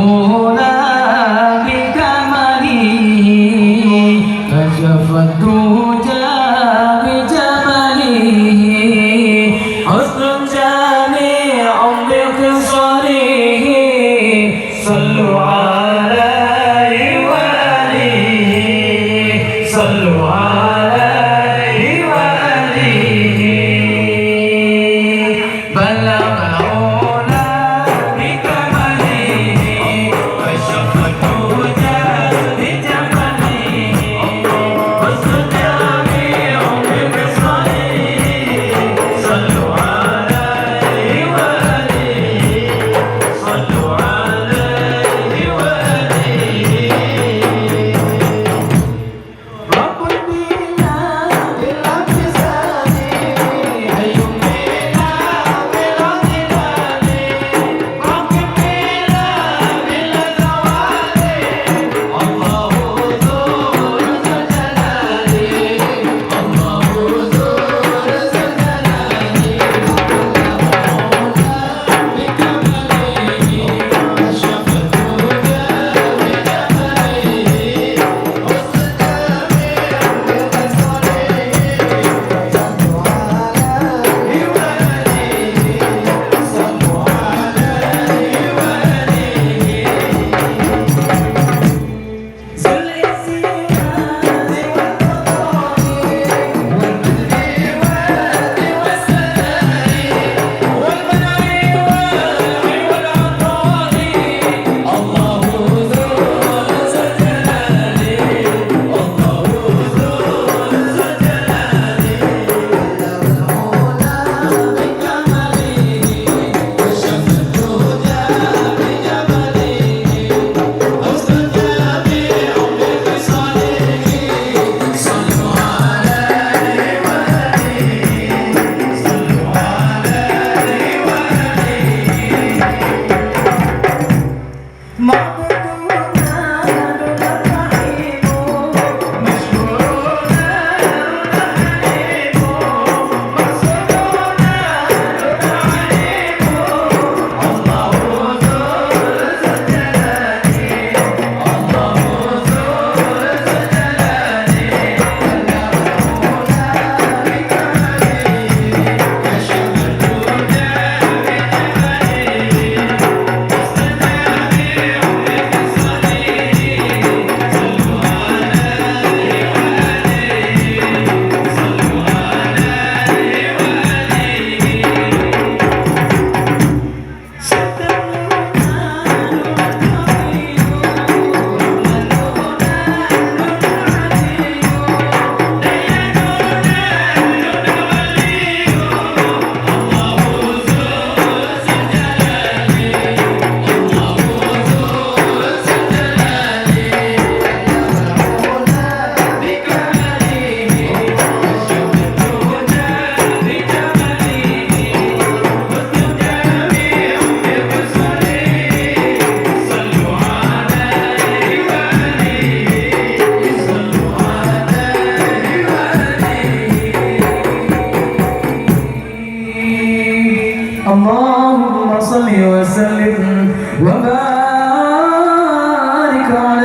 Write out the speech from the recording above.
المولى بكمله كشف الدجى بجمله حسن جامع بقصره صلوا عليه وآله صلوا عليه وآله بلغ العلا بكمله كشف الدجى بجمله حسن جامع بقصره صلوا عليه وآله صلوا عليه وآله رب البلا بالأجساد حي بلا بالأجلال رب البلا بالأزوال الله ذو الجلال الله ذو اللهم صل وسلم وبارك على